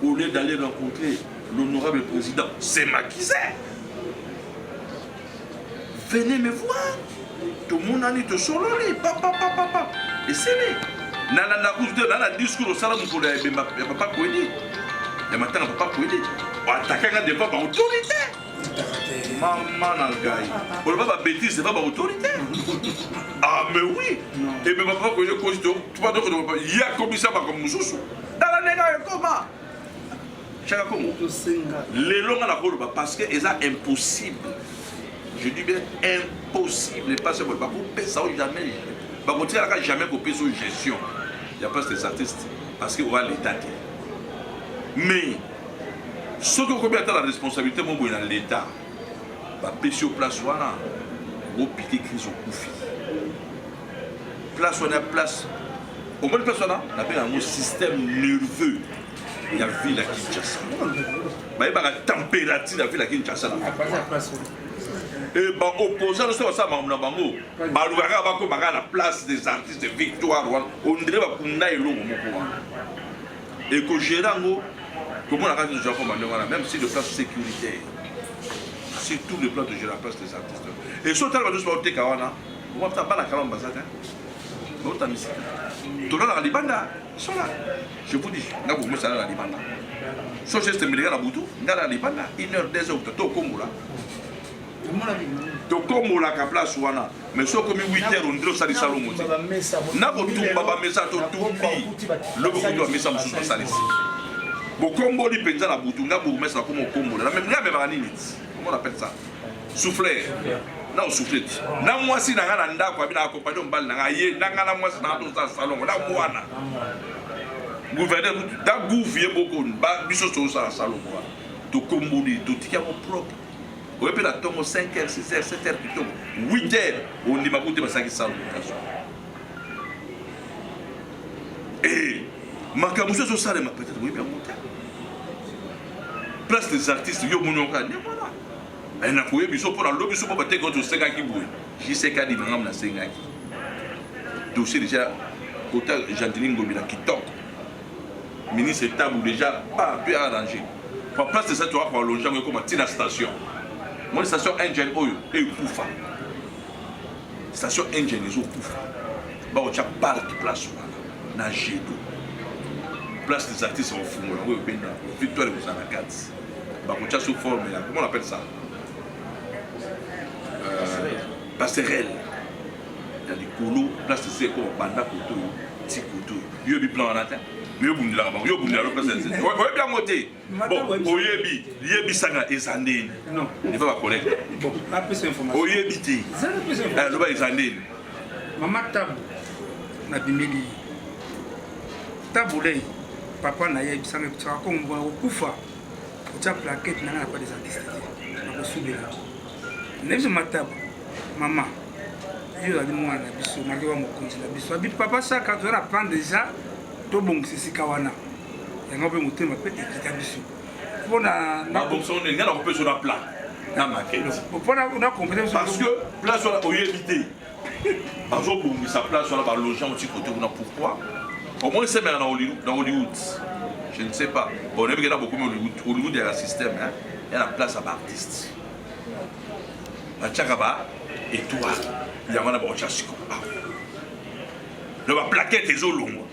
Au lieu d'aller rencontrer l'honorable président, c'est Macky Sall. Venez me voir. Tout le monde a dit de solo, papa. Et c'est lui. Dans la discours au salon pour les papa Kouedi. Il y a maintenant papa Kouedi. On attaque devant l'autorité. Maman Nangaï. On ne va pas bêtise, c'est pas l'autorité. Ah mais oui. Et même pas que je cause tu pas donc il y a commissaire comme Moussou. Dans la néga comment Chaka Congo. Les longs à la rôle parce que c'est impossible. Je dis bien impossible. Pas seulement pas couper ça jamais. Pas continuer à jamais couper sur gestion. Il n'y a pas ces artistes parce qu'il y aura l'État. Mais ce que combien de la responsabilité mon dans l'État. Bah péché au place voilà. Au piqué crise au coufi. Place on a place. Au moins place on a un système nerveux. Il y a ville à Kinshasa. Il y a la température de la ville à Kinshasa. Et bah opposant le ça mamna bango. Bah la place des artistes de victoire. On dirait que on a eu et que gérango comment la race de Japon même si le plan sécuritaire. C'est tout le plan de gérer la place des artistes. Et sur le temps de sport Kawana, on va pas la calme bazar. L'autre musique. Tout là la libanda, ils sont là. Je vous dis, là vous mettez ça la libanda. So geste miliga la butu, ngala libanda, 1h 2h to komula. To komula ka place wana. Mais so comme 8h on dit ça di salon monte. Na ko tumba ba mesa to tumbi. Le ko do mesa musu salisi. Bo kombo li penza la butu, nga bo mesa comme komula. Même nga be ba nini. Comment on appelle ça? Souffler. Non, souffler. Na moi si na ngana ndako abina accompagner mbal na ngaye, na ngana moi si na to sa salon, na mwana. Gouverneur da gouvier beaucoup ba biso so sa salon quoi. To komboli, to tika mo propre. O epe na tongo 5h, 6h, 7h plutôt. 8h, on dit ma côté ba sa salon. Et makamuso so sale ma peut-être oui bien monter. Place des artistes yo monoka ni voilà. Et na koye biso pour la lobby so ba te go to senga ki boui. Ji seka di ngam na senga ki. Dossier déjà côté Jandeline Ngobila qui top. Ministre table déjà pas bien arrangé. Pour place de ça tu vas pour loger comme la station. Moi station Engine Oil et Koufa. Station Engine et Koufa. Ba o cha parc place na Gédo. Place des artistes en fou là, Victoire et Bousanakats. Bah, on sous forme là, comment on appelle ça? Passerelle. Il y a des couloirs, place de séco, banda couteau, petit couteau. Il y a des plans en atteint. Il y a des plans en atteint. Il y a des plans en atteint. Oui, bien monté. Bon, il y a des sanga et sandine. Non. Il ne faut pas connaître. Bon, la plus d'informations. Il y a des bité. Il y a des sandines. Maman Tabou, na bimeli. Taboulé. Papa na ye bisanga kutsaka kongo okufa kucha plaquette na pas des artistes na kosubela nezo mataba mama yo ali mwana biso na kiwa mokonzi na biso abi papa saka to na prendre déjà to bon sisi kawana yango pe motema pe ekita biso pona na fonction ne ngana ko pe sur la plan na maquette pona na compétence parce que place sur la éviter bazo bongi sa place sur la ba loger un petit côté pourquoi. Au moins, c'est dans Hollywood. Je ne sais pas. Bon, on a vu qu'il y a beaucoup de Hollywood, il y a un système. Hein? Il y a la place à l'artiste. La Tchakaba, et toi, il y a un Chasiko. La plaquette est au long.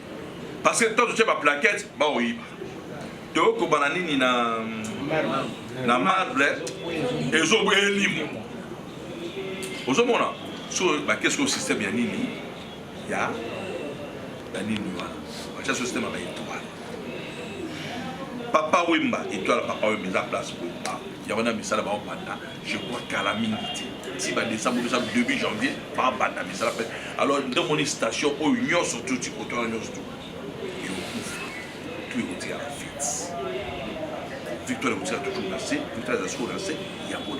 Parce que toi, tu as la plaquette, bah oui. Tu as un bananini na marbre, et ils ont un limon. Aux hommes, qu'est-ce que le système y a nini? Il y a la nini. C'est ce système avec étoile. Papa Wimba, étoile, papa Wimba, la place Wimba. Il y a un ami, ça là-bas, je crois qu'à la minute. Si va décembre, début janvier, pas banda, mais ça l'appelle. Alors, dans mon station, au union surtout, tu côtoies l'union surtout. Et au coup, tout est retiré à la fête. Victoire est retiré toujours lancé, Victoire est toujours lancé, il y a beaucoup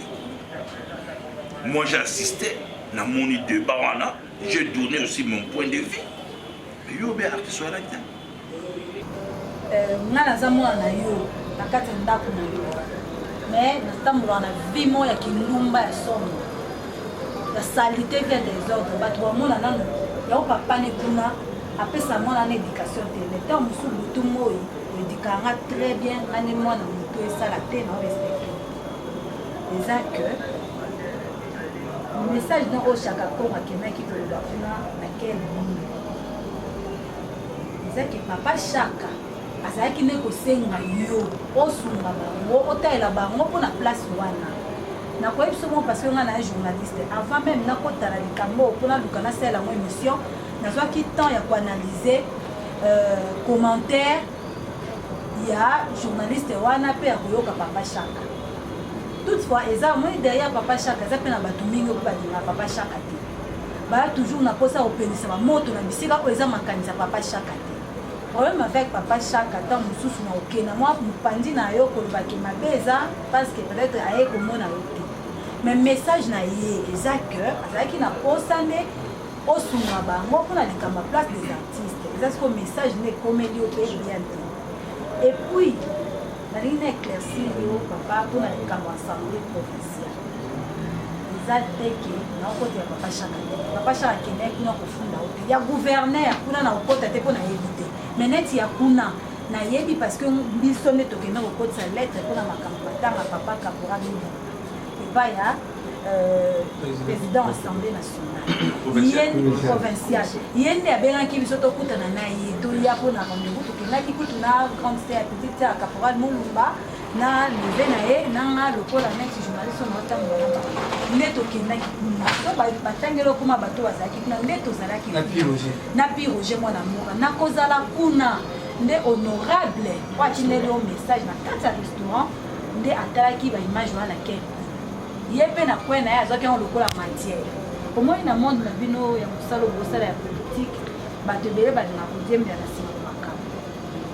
de. Moi, j'ai assisté, dans mon débat, j'ai donné aussi mon point de vue. Mais yo, bien, artiste, soit là. nga naza mwana yo na kati ya ndako na yo mais natambola na vie moya ya kindumba ya somo ya salité via désordre bato bamona nano yao papa ne kuna apesa mwana na éducation te mais tant mosu butu moyi édikanga très bien ngane mwana motu esala te na respecte eza que message na oyo Chaka Congo akendaki koloba kuna na quel monde eza que papa Chaka azalaki nde kosenga yo osunga bango otalela bango mpona place wana nakoyebi biso mo parce que nga na ye journaliste avant même nakota na likambo mpona luka nasala yango émission nazwaki temps ya koanalyse commentaire il y a journaliste wana pe akoyoka Papa Chaka. Toutefois, eza moi derrière Papa Chaka, eza pe na bato mingi ko balinga Papa Chaka te. Ba toujours na posa opelisa ba moto na bisika o eza makanisa Papa Chaka te. Problème avec Papa Chaka tant mususu na okena moi mupandi na yo ko ba ke mabeza parce que peut-être aye ko mona yo te. Mais message na ye eza que azaki na posa ne osunga bango pour na likamba place des artistes. Eza ce message ne comédie au pays bien. Et puis il y a éclairci papa pour la assemblée provinciale. Ils ont dit que Papa Chaka. Papa Chaka qui est là pour fonder. Il y a gouverneur pour la côté pour la éviter. Mais net il y a kuna na yebi parce que bisonne to que na côté sa lettre pour la campagne papa caporal. Et pas ya président de l'Assemblée nationale. Provinciale. Il y a des gens qui sont au côté de la il y a pour la rendez-vous. Il y a des grande sœur, petite sœur, caporal Moulumba, na levé na ye, na le col annexe journaliste on entend moi. Neto qui na qui na. So ba batangelo kuma bato azaki na neto zalaki. Na piroger. Na piroger mon amour. Na kozala kuna nde honorable. Kwa chinelo message na kata restaurant nde atalaki ba image wana ke. Yepe na kwena ya zoki on lokola matière. Au moins na monde na bino ya musalo bosala ya politique bato bele ba na kodiembe na sima makamo.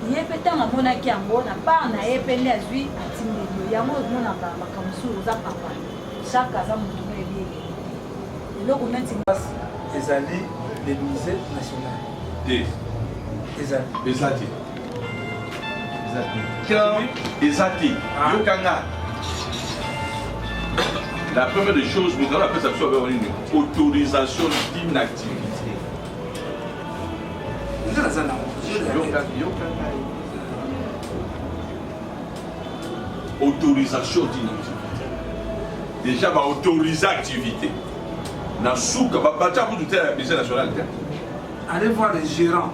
Yepe tanga mona ki yango na pa na yepe ne azui atimelo yango mona ba makamusu za papa. Chaka za mutu na ebi. Eloko neti ezali le musée national. Des Ezali. Ezati. Yokanga. La première des choses, nous allons appeler ça une autorisation d'inactivité. Autorisation d'inactivité. Déjà, va autoriser l'activité. Dans Souka, va pas pour tout la business nationale. Allez voir les gérants.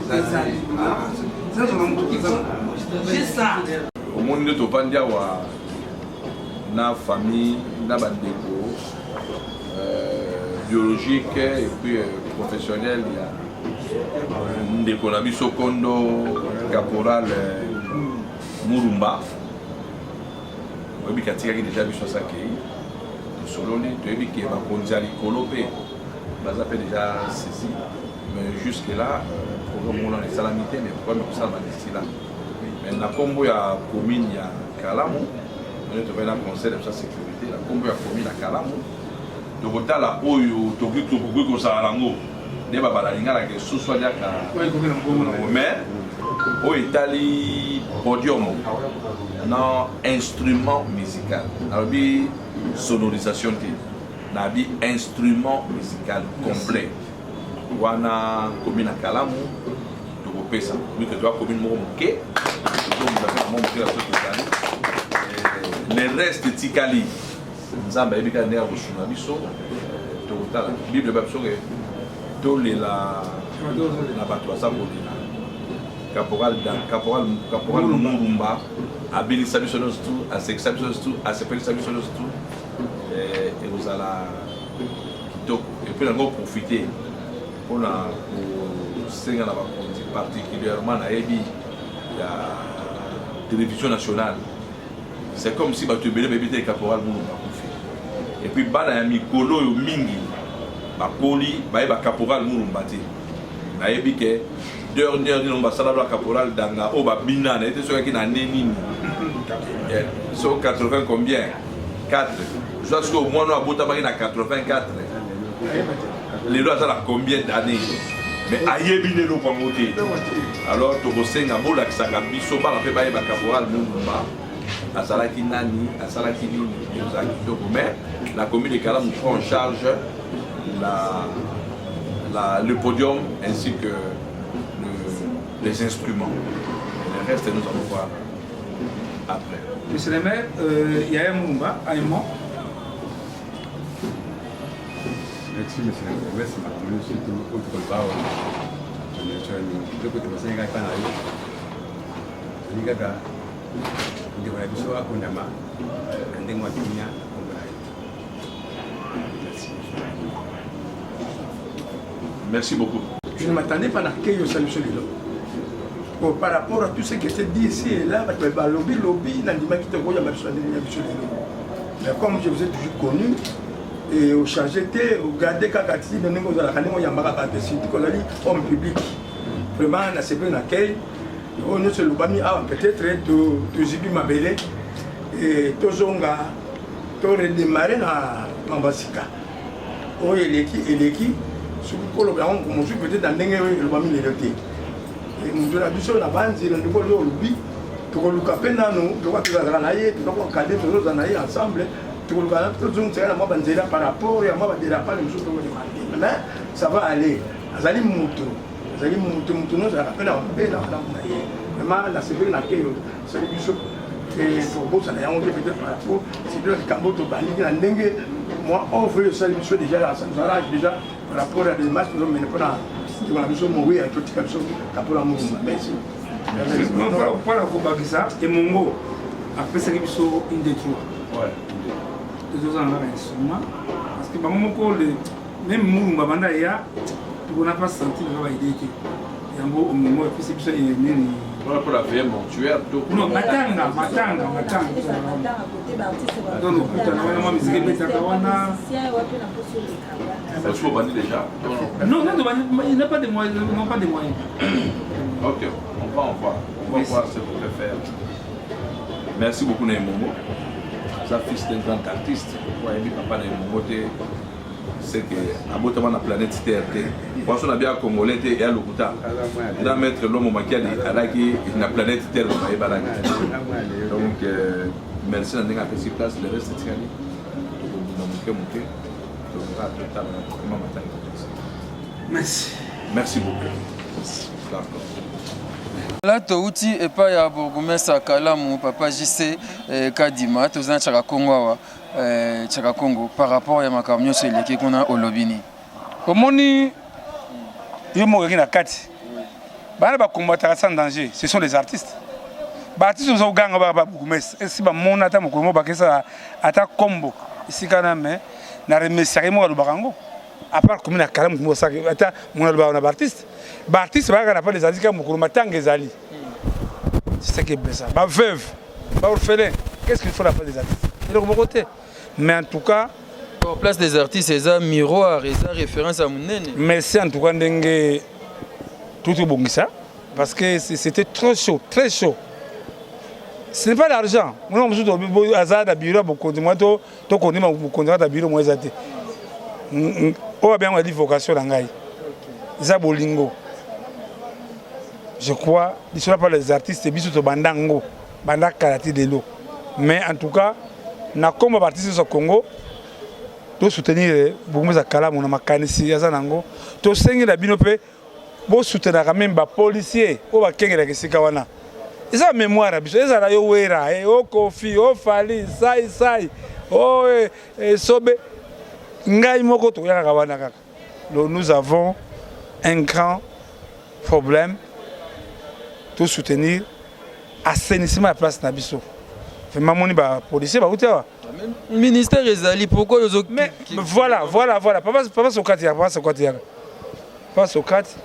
C'est ça. Au monde de Topandia, na famille, na bandeko biologique et puis professionnel. Il y a ndeko na biso kondo caporal Moulumba. Oui, katika déjà biso sakei. Soloni, tu as vu qu'il va conduire l'écolopé. Baza fait déjà saisi. Mais jusque là, programme on a les salamités, mais pourquoi nous ça va là. Mais la combo ya commune ya Kalamu. On est dans le conseil de sécurité, la combo a commis la Kalamu. Donc, la oyo, tu as vu que ça a l'ango. Ne va pas la ligne à la question, soit là. Mais, au Italie, podium, non, instrument musical. Alors, sonorisation, nabi instrument musical complet. Wana commis la Kalamu, tu peux ça. Mais que tu as commis mon bouquet, tu as le reste tikali nzamba ebika ndea kusuna biso tokotala bible babiso ke tolela na bato basakolela caporal Moulumba abelisa biso nyonso tu asekisa biso nyonso tu asepelisa biso nyonso tu ekozala kitoko epuis nango profite mpona kosenga na bakonzi particulièrement nayebi ya télévision nationale. C'est comme si tu belé bébé caporal Moulumba. Et puis bana ya mikolo yo mingi ba poli ba caporal Moulumba te. Na yebi ke dernier ni nomba sala la caporal danga o ba binana était sur qui na neni. So 80 combien 4. Je pense qu'au moins no abota ba na 84. Les lois ça la combien d'années. Mais ayebi ne lo pa moté. Alors to bosenga bola ki saka biso ba la pe ba caporal Moulumba. Asalaki nani, asalaki nini, mais la commune de Kalamu prend en charge le podium ainsi que les instruments. Le reste, nous allons voir après. Monsieur le maire, Yaya Moulumba, Aïman. Merci, monsieur le maire. Merci, madame. Je suis tout le monde. Merci beaucoup. Je ne m'attendais pas à l'accueil au salut celui-là. par rapport à tout ce qui était dit ici et là, lobby, mais comme je vous ai toujours connu, et au chargé, au gardé, kakati, nous avons homme public. Vraiment, on a fait un accueil. On a peut-être de Zibi Mabele et Tozonga, redémarrer à Mambasika. Oh, il est qui, ce qu'on peut-être dans le Bami Léloté. Et nous avons vu la bande, nous avons vu. Tu vas nous caper dans nous, tu vas te ranailler, tu vas caler tous nos anaïs ensemble. Tu vas nous faire la bandiera par rapport à ma bandiera pas les choses que mais ça va aller. Azali Moutou, nous avons appelé à vraiment la sévère laquelle c'est le bishop. Et pour vous, ça n'a rien peut-être par rapport si tu as du Camboto Bani, moi, on veut ça, le bishop déjà, ça nous arrange déjà par rapport à des matchs que nous menons pas. Tu vas nous mourir à tout quelque chose, pour la mouvement. Merci. Pour la Koubakisa, et Mongo, après ça, il faut une détruire. Les autres en ont un instrument. Parce que même Mourumba Bandaya, tu n'as pas senti que l'idée était. Et en gros, au moment où c'est plus une. Voilà pour la VM mortuaire. Non, Matanga. Donc, on a musique Betakawana. Tu peux bandir déjà? Non, il n'a pas de moyens. Ok, on va voir ce qu'on peut faire. Merci beaucoup, Naïmomo. Sa fils est un grand artiste. Papa Naïmomo, c'est que à la planète Terre, parce qu'on a bien congolais et à l'Okuta. Il a mettre l'homme au maquillage à la planète Terre. Donc, merci d'avoir fait cette place. Le reste, c'est merci beaucoup. D'accord. Là, touti et pas ya bourgmestre Kalamu, papa JC Kadima, tous en Tchaka Congo, Tchaka Congo, par rapport à ma camion sur l'équipe qu'on a au Lobini. Comment il y a un kati. Bana ba combattre sans danger, ce sont les artistes. Ba artistes sont ganga ba bourgmestre. Et si ba mona ta moko ba kesa ata combo. Ici kana mais na remercier mo lo barango. À part comme na Kalamu mo sa ata mo lo ba na artiste. Ba artiste ba kana pas les artistes comme ko matanga ezali. C'est ça qui est bien ça. Ba veuve, ba orphelin. Qu'est-ce qu'il faut la faire des artistes? Il est de mon côté. Mais en tout cas, en place des artistes, c'est un miroir, c'est une référence à mon nene. Merci en tout cas d'engue tout au bon ça, parce que c'était trop chaud, très chaud. Ce n'est pas l'argent. Moi, je suis hasard à bureau, beaucoup de moi, tu connais mon contrat à bureau, moi, j'étais. On a bien dit vocation dans Gaï. Zabolingo. Je crois, ils ne sont pas les artistes, ils sont bandango, bandak karate de l'eau. Mais en tout cas, na comme artiste au Congo, to soutenir Boumouza Kalamu na makanisi ya zanango, to sengi na binope, bo soutenir quand même ba policier, o ba kengela kesika wana. Eza mémoire biso, eza la yo wera, o Kofi, o Fali, sai, o sobe ngai moko to ya kawana kaka. Nous avons un grand problème to soutenir assainissement à place na biso. Mamoni ba policier ba utewa. Ministère ezali pourquoi les autres. Mais voilà. Papa Sokati, Papa Sokati.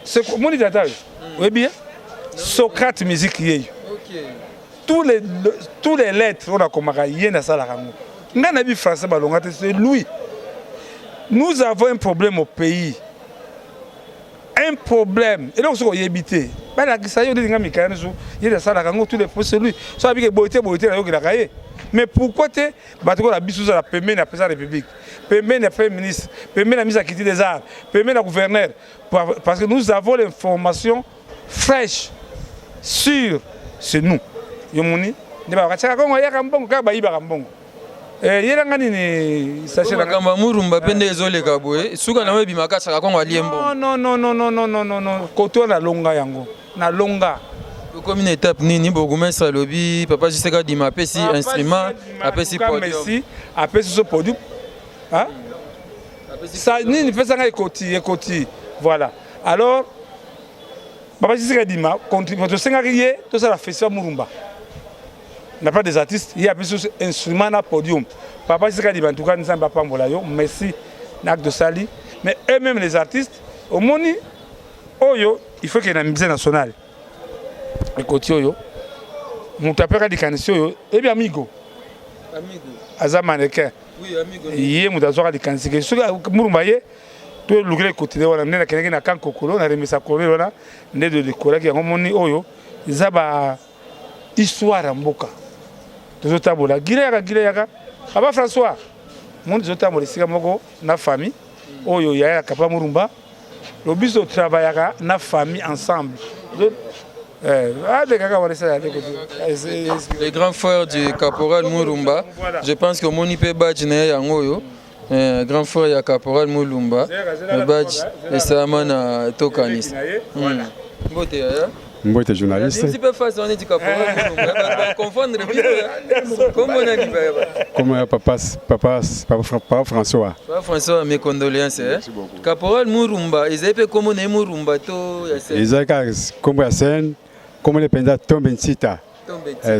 C'est mon idéal. Oui bien. Sokati musique yé. OK. Tous les lettres on a comme yé na sala kango. Ngana bi français balonga c'est lui. Nous avons un problème au pays. Un problème. Et donc ce qu'on y habité. Mais pourquoi tu es la bisous à la PME na président de la République, PME na Premier ministre, PME na mise à quitter des arts, PME na gouverneur, parce que nous avons l'information fraîche sur nous. Yomoni, ne pas kachaka kongo ya kambongo ka bayiba kambongo. Yelanga nini sachez la kamba Mourumba pende ezole kaboye, suka na webi makasa ka kongo aliembo. Non. Koto na longa yango. Na longa. Comme une étape nini bourgmestre lobby papa JC Kadima apesi instrument apesi podium merci apesi ce podium hein ça nini fait ça écouti voilà alors papa JC Kadima contribue to sengarié tout ça la festival Mourumba n'a pas des artistes il y a apesi instrument na podium papa JC Kadima en tout cas nous sommes pas mbola yo merci nak de sali mais eux même les artistes au moni oyo il faut qu'il y ait une musée nationale. ekoti oyo moto apeka likanisi oyo ebi amigo aza mannequin ye moto azwaka likanisi ke soki Murumba ye to lukile ekoti nde wana nde nakendeki na kankokolo na remisa kolelo wana nde de likolaki yango moni oyo eza ba histoire ya mboka tozotambola gileyaka aba François monde tozotambola esika moko na famille oyo yayaka pa Murumba lobiso travaillaka na famille ensemble. Les grands frères du caporal Murumba, je pense que Moni peut badge na yango grand frère ya caporal Murumba, badge et ça mana tokanis. Mbote ya. Mbote journaliste. Un petit peu face on est du caporal Murumba, confondre comment on a dit Comment papa François. Papa François, mes condoléances. Caporal Murumba, ils avaient comment on Murumba to ya scène. Ils avaient comme la scène, comme les pendant tombe sita.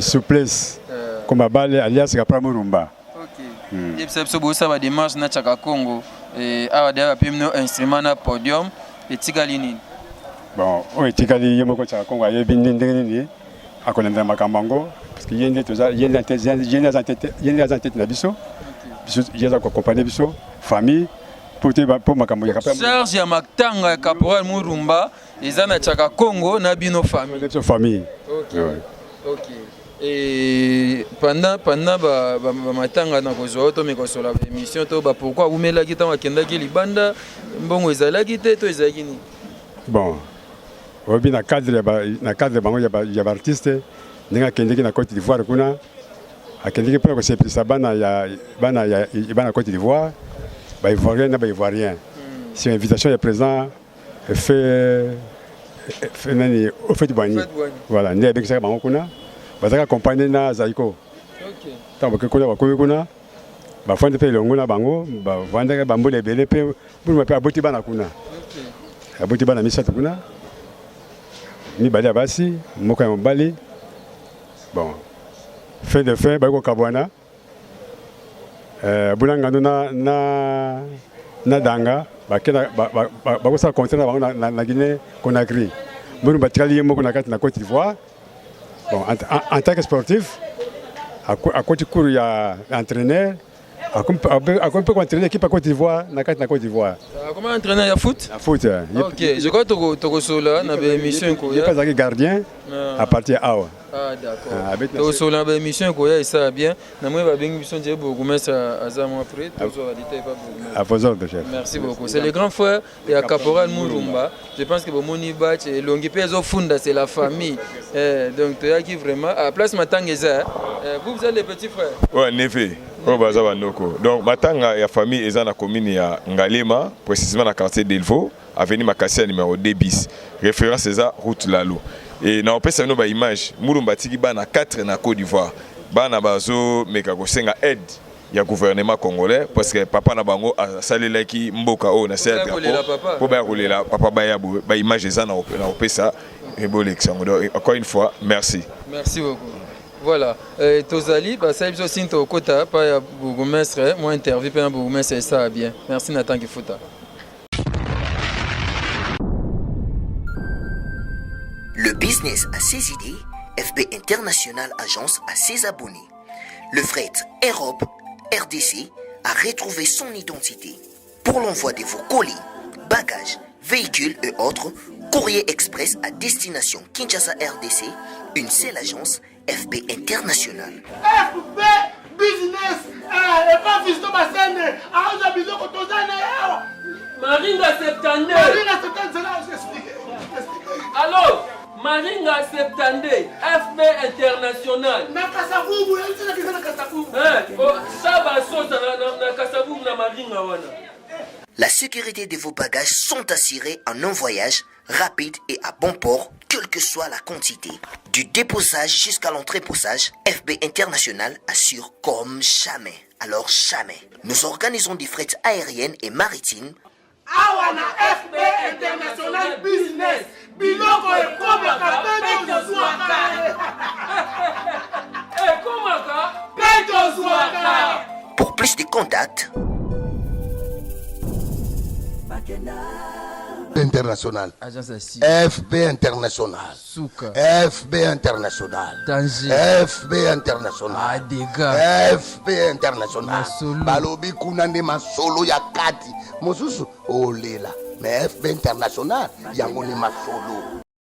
Souplesse. Comme bale alias Caporal Murumba. OK. Et puis ça bossa ba démarche na Chaka Congo et a d'ailleurs pimno instrument na podium et tigalini. Bon, oui, tigali yemoko Chaka Congo ya bindi ndeni akonenda makambango parce que yende toza yende en tête na biso. Yeza ko accompagner biso famille pour makambo ya Caporal. Serge ya Matanga Caporal Murumba ezana Chaka Congo na bino famille. Famille. OK. OK. Et pendant matanga na kozwa to mekosola émission to ba pourquoi vous mela ki tanga kendaki libanda mbongo ezalaki te to ezalaki ni. Bon. Obi na cadre bango ya artiste ninga kendeki na Côte d'Ivoire kuna akendeki pour ko sepisa bana ya Côte d'Ivoire ba ivoirien na ba ivoirien. C'est une invitation ya président fait nani au fait Bani. Voilà, ndi avec ça bango kuna. Bazaka accompagner na Zaiko. OK. Tant que kuna ba fande pe longo na bango, ba vanda ba mbole belé pe pour me aboti bana kuna. OK. Aboti bana misatu kuna. Ni bali abasi, moko ya mbali. Bon. Fin ba ko kabwana. Bulanga na danga, ba ko sa contrat bango na Guinée Conakry. Mbulu batikali moko na Côte d'Ivoire. Bon, en tant que sportif, à côté cours il y a entraîneur, à côté entraîner l'équipe à Côte d'Ivoire, na Côte d'Ivoire. Comment entraîner à foot? À foot. OK, je crois que tu sola na émission ko ya. Pas gardien à partir à. Ah d'accord. Tu sola na émission ko ya et ça bien. Na moi ba bengi émission de bourgmestre azamo après, tu so valiter pas bourgmestre. À vos ordres chef. Merci beaucoup. C'est le grand frère et à caporal Murumba. Je pense que Moni Batch et Longi Pezo Funda c'est la famille. Donc tu as qui vraiment à place Matangeza. Vous êtes les petits frères. Ouais, Nefe. Donc, Matanga et la famille est dans la commune de Ngalema, précisément dans le quartier d'Elvo, avenue Makassia numéro 2 bis. Référence c'est ça, route Lalo. Et dans le pays, nous avons une image. Murumba Tiki Bana 4 na Côte d'Ivoire. Bana Bazo, Mekagosenga aide. Il y a le gouvernement congolais parce que papa na bango a salé laki mboka o na sel drapeau pour ba rouler la papa ba image ça na opesa et bolection. Encore une fois, merci. Merci beaucoup. Voilà, Tozali, ça est aussi au quota, pas bourgmestre, moi interview pas bourgmestre et ça bien. Merci Nathan Kifuta. Le business a ses idées, FB International Agence a ses abonnés. Le fret Europe, RDC, a retrouvé son identité. Pour l'envoi de vos colis, bagages, véhicules et autres, courrier express à destination Kinshasa RDC, une seule agence, FB International. FB Business, et pas Fisto Bassene, Aouza Bizoko Tozane. Maringa 72. Maringa 72, c'est là où j'explique. Allô, Maringa 72, FB International. Nakasavubu, il y a Nakasavubu. Ça va sauter na Kasavubu na Maringa wana. La sécurité de vos bagages sont assurées en un voyage rapide et à bon port, quelle que soit la quantité. Du déposage jusqu'à l'entreposage, FB International assure comme jamais. Alors jamais. Nous organisons des frettes aériennes et maritimes. Awana FB International Business. Biloko et Komaka, Peto Zouaka. Peto Zouaka. Pour plus de contacts, international. Agence Assis. FB international. Souka. FB international. Danger. FB international. Adega. FB international. Masolo. Balobi kuna nde masolo ya kati. Mosusu olela. Mais FB international yango ni masolo.